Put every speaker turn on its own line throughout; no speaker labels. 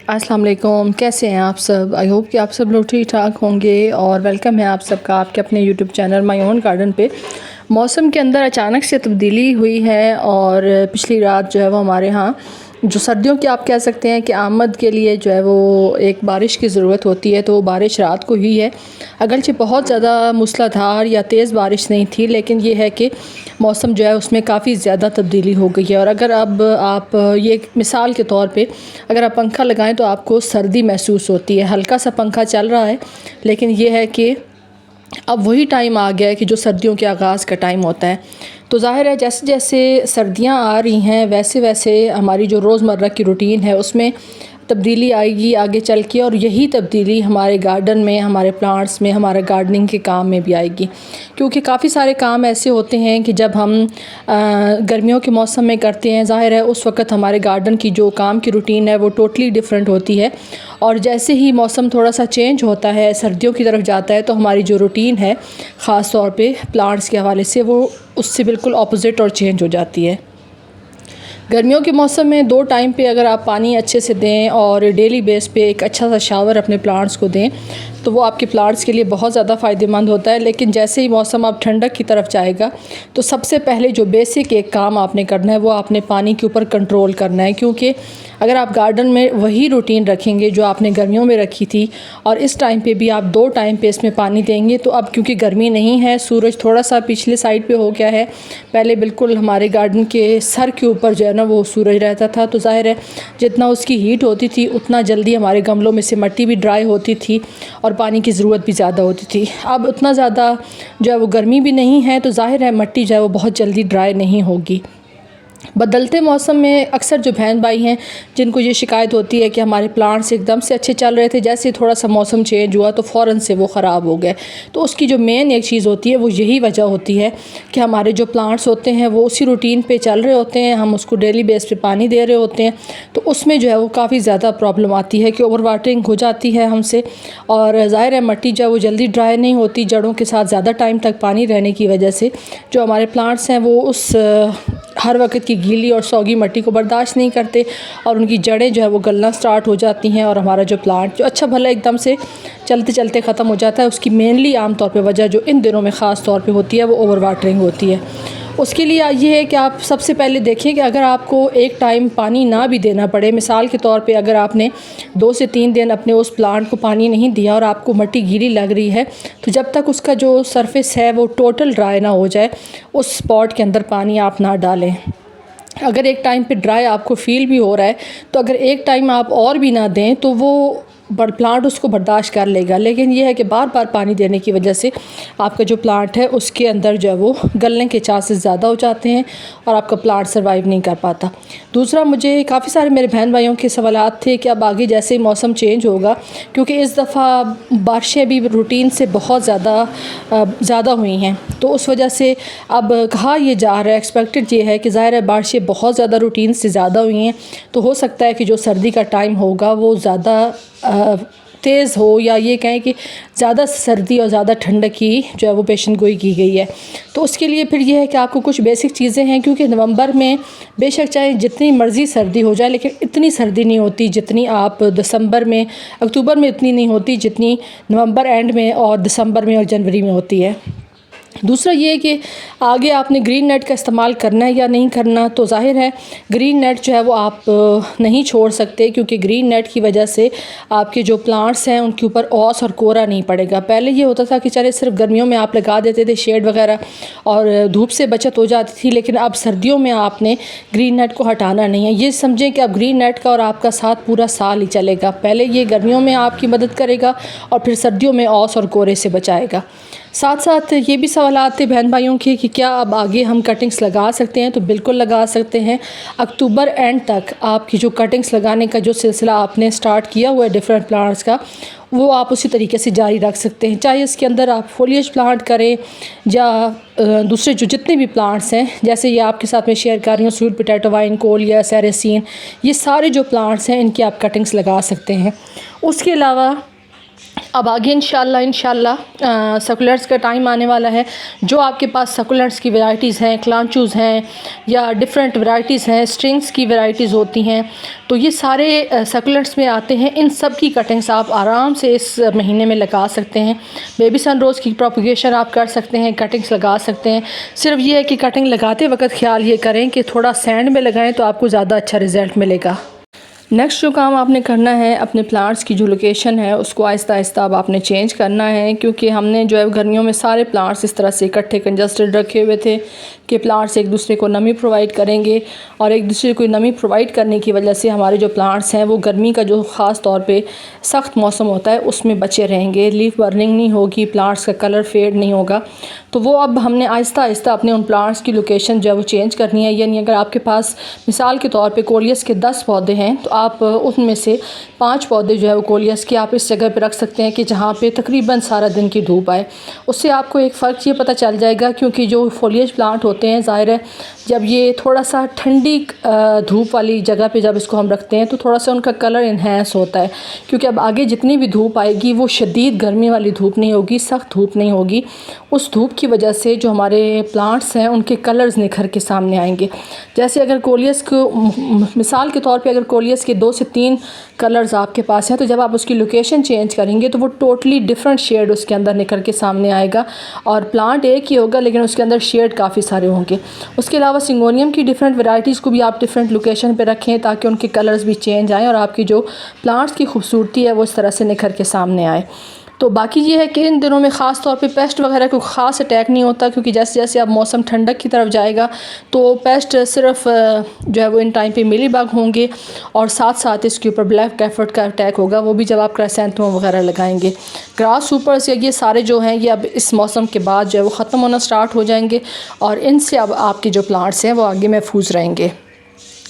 अस्सलाम वालेकुम, कैसे हैं आप सब। आई होप कि आप सब लोग ठीक ठाक होंगे और वेलकम है आप सबका आपके अपने YouTube channel my own garden पे। मौसम के अंदर अचानक से तब्दीली हुई है और पिछली रात जो है वो हमारे यहाँ जो सर्दियों की आप कह सकते हैं कि आमद के लिए जो है वो एक बारिश की ज़रूरत होती है, तो वो बारिश रात को हुई है। अगरचे बहुत ज़्यादा मूसलाधार या तेज़ बारिश नहीं थी, लेकिन ये है कि मौसम जो है उसमें काफ़ी ज़्यादा तब्दीली हो गई है। और अगर अब आप ये एक मिसाल के तौर पे अगर आप पंखा लगाएं तो आपको सर्दी महसूस होती है। हल्का सा पंखा चल रहा है, लेकिन ये है कि अब वही टाइम आ गया है कि जो सर्दियों के आगाज़ का टाइम होता है। तो ज़ाहिर है जैसे जैसे सर्दियां आ रही हैं वैसे वैसे हमारी जो रोज़मर्रा की रूटीन है उसमें तब्दीली आएगी आगे चल के, और यही तब्दीली हमारे गार्डन में, हमारे प्लांट्स में, हमारे गार्डनिंग के काम में भी आएगी। क्योंकि काफ़ी सारे काम ऐसे होते हैं कि जब हम गर्मियों के मौसम में करते हैं, ज़ाहिर है उस वक्त हमारे गार्डन की जो काम की रूटीन है वो टोटली डिफरेंट होती है। और जैसे ही मौसम थोड़ा सा चेंज होता है, सर्दियों की तरफ जाता है, तो हमारी जो रूटीन है ख़ास तौर पे प्लांट्स के हवाले से वो उससे बिल्कुल ऑपोजिट और चेंज हो जाती है। गर्मियों के मौसम में 2 टाइम पे अगर आप पानी अच्छे से दें और डेली बेस पे एक अच्छा सा शावर अपने प्लांट्स को दें तो वो आपके प्लांट्स के लिए बहुत ज़्यादा फ़ायदेमंद होता है। लेकिन जैसे ही मौसम अब ठंडक की तरफ जाएगा तो सबसे पहले जो बेसिक एक काम आपने करना है वो आपने पानी के ऊपर कंट्रोल करना है। क्योंकि अगर आप गार्डन में वही रूटीन रखेंगे जो आपने गर्मियों में रखी थी और इस टाइम पे भी आप 2 टाइम पे इसमें पानी देंगे, तो अब क्योंकि गर्मी नहीं है, सूरज थोड़ा सा पिछले साइड पे हो गया है। पहले बिल्कुल हमारे गार्डन के सर के ऊपर जो है ना वो सूरज रहता था, तो ज़ाहिर है जितना उसकी हीट होती थी उतना जल्दी हमारे गमलों में से मिट्टी भी ड्राई होती थी और पानी की ज़रूरत भी ज़्यादा होती थी। अब उतना ज़्यादा जो है वो गर्मी भी नहीं है, तो ज़ाहिर है मिट्टी जो है वो बहुत जल्दी ड्राई नहीं होगी। बदलते मौसम में अक्सर जो बहन भाई हैं जिनको ये शिकायत होती है कि हमारे प्लांट्स एकदम से अच्छे चल रहे थे, जैसे थोड़ा सा मौसम चेंज हुआ तो फ़ौरन से वो ख़राब हो गए, तो उसकी जो मेन एक चीज़ होती है वो यही वजह होती है कि हमारे जो प्लांट्स होते हैं वो उसी रूटीन पे चल रहे होते हैं, हम उसको डेली बेस पे पानी दे रहे होते हैं, तो उसमें जो है वो काफ़ी ज़्यादा प्रॉब्लम आती है कि ओवर वाटरिंग हो जाती है हमसे। और ज़ाहिर है मिट्टी जो है वो जल्दी ड्राई नहीं होती, जड़ों के साथ ज़्यादा टाइम तक पानी रहने की वजह से जो हमारे प्लांट्स हैं वो उस हर वक्त की गीली और सौगी मिट्टी को बर्दाश्त नहीं करते और उनकी जड़ें जो है वो गलना स्टार्ट हो जाती हैं। और हमारा जो प्लांट जो अच्छा भला एकदम से चलते चलते ख़त्म हो जाता है, उसकी मेनली आम तौर पे वजह जो इन दिनों में ख़ास तौर पे होती है वो ओवर वाटरिंग होती है। उसके लिए ये है कि आप सबसे पहले देखें कि अगर आपको एक टाइम पानी ना भी देना पड़े, मिसाल के तौर पे अगर आपने 2 से 3 दिन अपने उस प्लांट को पानी नहीं दिया और आपको मिट्टी गीली लग रही है, तो जब तक उसका जो सरफेस है वो टोटल ड्राई ना हो जाए उस स्पॉट के अंदर पानी आप ना डालें। अगर एक टाइम पे ड्राई आपको फ़ील भी हो रहा है तो अगर एक टाइम आप और भी ना दें तो वो प्लांट उसको बर्दाश्त कर लेगा। लेकिन यह है कि बार बार पानी देने की वजह से आपका जो प्लांट है उसके अंदर जो है वो गलने के चांसेस ज़्यादा हो जाते हैं और आपका प्लांट सर्वाइव नहीं कर पाता। दूसरा, मुझे काफ़ी सारे मेरे बहन भाइयों के सवालात थे कि अब आगे जैसे ही मौसम चेंज होगा, क्योंकि इस दफ़ा बारिशें भी रूटीन से बहुत ज़्यादा हुई हैं, तो उस वजह से अब कहा यह जा रहा है, एक्सपेक्टेड ये है कि ज़ाहिर है बारिशें बहुत ज़्यादा रूटीन से ज़्यादा हुई हैं, तो हो सकता है कि जो सर्दी का टाइम होगा वो ज़्यादा तेज़ हो, या ये कहें कि ज़्यादा सर्दी और ज़्यादा ठंडक की जो है वो पेशन गोई की गई है। तो उसके लिए फिर ये है कि आपको कुछ बेसिक चीज़ें हैं, क्योंकि नवंबर में बेशक चाहे जितनी मर्ज़ी सर्दी हो जाए लेकिन इतनी सर्दी नहीं होती जितनी आप दिसंबर में, अक्टूबर में इतनी नहीं होती जितनी नवंबर एंड में और दिसंबर में और जनवरी में होती है। दूसरा ये है कि आगे आपने ग्रीन नेट का इस्तेमाल करना है या नहीं करना, तो ज़ाहिर है ग्रीन नेट जो है वो आप नहीं छोड़ सकते, क्योंकि ग्रीन नेट की वजह से आपके जो प्लांट्स हैं उनके ऊपर ओस और कोरा नहीं पड़ेगा। पहले ये होता था कि चले सिर्फ गर्मियों में आप लगा देते थे शेड वगैरह और धूप से बचत हो जाती थी, लेकिन अब सर्दियों में आपने ग्रीन नेट को हटाना नहीं है। ये समझें कि अब ग्रीन नेट का और आपका साथ पूरा साल ही चलेगा। पहले ये गर्मियों में आपकी मदद करेगा और फिर सर्दियों में ओस और कोरे से बचाएगा। साथ साथ ये भी सवाल आते बहन भाइयों के कि क्या अब आगे हम कटिंग्स लगा सकते हैं, तो बिल्कुल लगा सकते हैं। अक्टूबर एंड तक आपकी जो कटिंग्स लगाने का जो सिलसिला आपने स्टार्ट किया हुआ है डिफरेंट प्लांट्स का, वो आप उसी तरीके से जारी रख सकते हैं। चाहे इसके अंदर आप फोलिएज प्लांट करें या दूसरे जो जितने भी प्लांट्स हैं, जैसे ये आपके साथ मैं शेयर कर रही हूँ स्वीट पोटैटो, वाइन कोलिया, सेरेसीन, ये सारे जो प्लांट्स हैं इनकी आप कटिंग्स लगा सकते हैं। उसके अलावा अब आगे इंशाल्लाह सकुलेंट्स का टाइम आने वाला है। जो आपके पास सकुलेंट्स की वैराइटीज़ हैं, क्लांचूज़ हैं या डिफरेंट वैराइटीज़ हैं, स्ट्रिंग्स की वैराइटीज़ होती हैं, तो ये सारे सकुलेंट्स में आते हैं। इन सब की कटिंग्स आप आराम से इस महीने में लगा सकते हैं। बेबी सन रोज़ की प्रोपगेशन आप कर सकते हैं, कटिंग्स लगा सकते हैं। सिर्फ ये है कि कटिंग लगाते वक्त ख्याल ये करें कि थोड़ा सैंड में लगाएं तो आपको ज़्यादा अच्छा रिज़ल्ट मिलेगा। नेक्स्ट जो काम आपने करना है, अपने प्लांट्स की जो लोकेशन है उसको आहिस्ता आहिस्ता अब आपने चेंज करना है, क्योंकि हमने जो है गर्मियों में सारे प्लांट्स इस तरह से इकट्ठे कंजस्टेड रखे हुए थे कि प्लांट्स एक दूसरे को नमी प्रोवाइड करेंगे, और एक दूसरे को नमी प्रोवाइड करने की वजह से हमारे जो प्लांट्स हैं वो गर्मी का जो ख़ास तौर पे सख्त मौसम होता है उसमें बचे रहेंगे, लीफ बर्निंग नहीं होगी, प्लांट्स का कलर फेड नहीं होगा। तो वो अब हमने आहिस्ता आहिस्ता अपने उन प्लांट्स की लोकेशन जो है वो चेंज करनी है। यानी अगर आपके पास मिसाल के तौर पे कोलियस के 10 पौधे हैं तो आप उनमें से 5 पौधे जो है वो कोलियस के आप इस जगह पे रख सकते हैं कि जहाँ पे तकरीबन सारा दिन की धूप आए। उससे आपको एक फ़र्क ये पता चल जाएगा, क्योंकि जो फोलिएज प्लांट होते हैं ज़ाहिर है जब ये थोड़ा सा ठंडी धूप वाली जगह पे जब इसको हम रखते हैं तो थोड़ा सा उनका कलर इन्हेंस होता है, क्योंकि अब आगे जितनी भी धूप आएगी वो शदीद गर्मी वाली धूप नहीं होगी, सख्त धूप नहीं होगी। उस धूप की वजह से जो हमारे प्लांट्स हैं उनके कलर्स निखर के सामने आएंगे। जैसे अगर कोलियस को मिसाल के तौर पे अगर कोलियस के 2 से 3 कलर्स आपके पास हैं, तो जब आप उसकी लोकेशन चेंज करेंगे तो वो टोटली डिफरेंट शेड उसके अंदर निकल के सामने आएगा, और प्लांट एक ही होगा लेकिन उसके अंदर शेड काफ़ी सारे होंगे। उसके अलावा सिंगोनियम की डिफरेंट वैराइटीज़ को भी आप डिफरेंट लोकेशन पे रखें ताकि उनके कलर्स भी चेंज आएँ और आपकी जो प्लांट्स की खूबसूरती है वो इस तरह से निखर के सामने आए। तो बाकी ये है कि इन दिनों में ख़ास तौर पे पेस्ट वगैरह को ख़ास अटैक नहीं होता, क्योंकि जैसे जैसे अब मौसम ठंडक की तरफ जाएगा तो पेस्ट सिर्फ जो है वो इन टाइम पे मिली बग होंगे, और साथ साथ इसके ऊपर ब्लैक कैफर्ट का अटैक होगा, वो भी जब आप क्राइसैंथेमम वगैरह लगाएंगे। ग्रास सुपर्स या ये सारे जो हैं ये अब इस मौसम के बाद जो है वो ख़त्म होना स्टार्ट हो जाएंगे, और इनसे अब आपके जो प्लांट्स हैं वो आगे महफूज रहेंगे।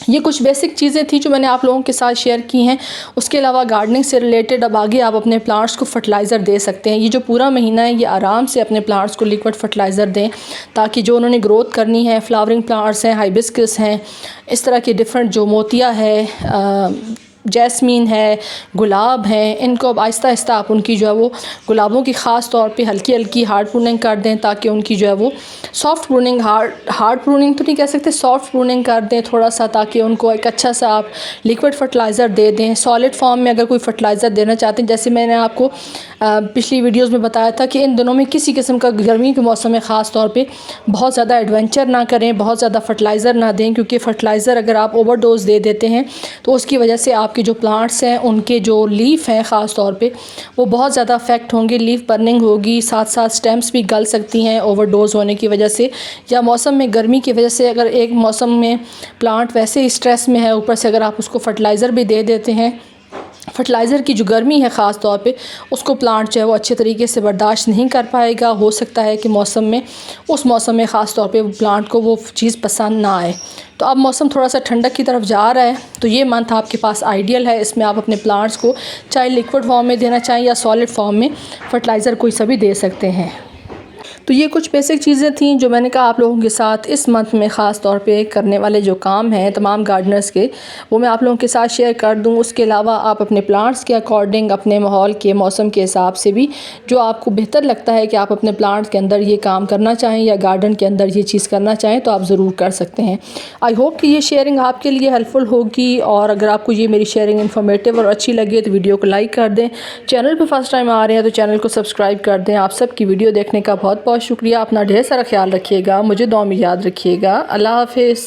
ये कुछ बेसिक चीज़ें थी जो मैंने आप लोगों के साथ शेयर की हैं। उसके अलावा गार्डनिंग से रिलेटेड अब आगे आप अपने प्लांट्स को फर्टिलाइज़र दे सकते हैं। ये जो पूरा महीना है ये आराम से अपने प्लांट्स को लिक्विड फर्टिलाइज़र दें, ताकि जो उन्होंने ग्रोथ करनी है, फ्लावरिंग प्लांट्स हैं, हाइबिस्कस हैं, इस तरह के डिफरेंट जो मोतिया है, जैस्मीन है, गुलाब हैं, इनको अब आहिस्ता आहिस्ता आप उनकी जो है वो गुलाबों की ख़ास तौर पे हल्की हल्की हार्ड प्रूनिंग कर दें, ताकि उनकी जो है वो सॉफ्ट प्रूनिंग, हार्ड प्रूनिंग तो नहीं कह सकते, सॉफ्ट प्रूनिंग कर दें थोड़ा सा, ताकि उनको एक अच्छा सा आप लिक्विड फर्टिलाइज़र दे दें। सॉलिड फॉर्म में अगर कोई फर्टिलाइज़र देना चाहते हैं, जैसे मैंने आपको पिछली वीडियोज़ में बताया था कि इन दिनों में किसी किस्म का गर्मी के मौसम में ख़ास तौर पर बहुत ज़्यादा एडवेंचर ना करें, बहुत ज़्यादा फर्टिलाइज़र ना दें, क्योंकि फ़र्टिलाइज़र अगर आप ओवरडोज़ दे देते हैं तो उसकी वजह से आप के जो प्लांट्स हैं उनके जो लीफ हैं ख़ास तौर पे वो बहुत ज़्यादा अफेक्ट होंगे, लीफ बर्निंग होगी, साथ साथ स्टेम्स भी गल सकती हैं ओवरडोज़ होने की वजह से, या मौसम में गर्मी की वजह से अगर एक मौसम में प्लांट वैसे ही स्ट्रेस में है, ऊपर से अगर आप उसको फर्टिलाइज़र भी दे देते हैं, फर्टिलाइज़र की जो गर्मी है ख़ास तौर पे उसको प्लांट जो है वो अच्छे तरीके से बर्दाश्त नहीं कर पाएगा। हो सकता है कि मौसम में उस मौसम में ख़ास तौर पे प्लांट को वो चीज़ पसंद ना आए। तो अब मौसम थोड़ा सा ठंडक की तरफ जा रहा है, तो ये मंथ आपके पास आइडियल है। इसमें आप अपने प्लांट्स को चाहे लिक्विड फॉर्म में देना चाहें या सॉलिड फॉर्म में फर्टिलाइज़र कोई सा भी दे सकते हैं। तो ये कुछ बेसिक चीज़ें थी जो मैंने कहा आप लोगों के साथ इस मंथ में ख़ास तौर पे करने वाले जो काम हैं तमाम गार्डनर्स के, वो मैं आप लोगों के साथ शेयर कर दूं। उसके अलावा आप अपने प्लांट्स के अकॉर्डिंग, अपने माहौल के मौसम के हिसाब से भी जो आपको बेहतर लगता है कि आप अपने प्लांट्स के अंदर ये काम करना चाहें या गार्डन के अंदर ये चीज़ करना चाहें तो आप ज़रूर कर सकते हैं। आई होप कि ये शेयरिंग आपके लिए हेल्पफुल होगी, और अगर आपको ये मेरी शेयरिंग इन्फॉर्मेटिव और अच्छी लगी तो वीडियो को लाइक कर दें। चैनल पर फर्स्ट टाइम आ रहे हैं तो चैनल को सब्सक्राइब कर दें। आप सबकी वीडियो देखने का बहुत बहुत शुक्रिया। अपना ढेर सारा ख्याल रखिएगा, मुझे दुआ में याद रखिएगा। अल्लाह हाफिज़।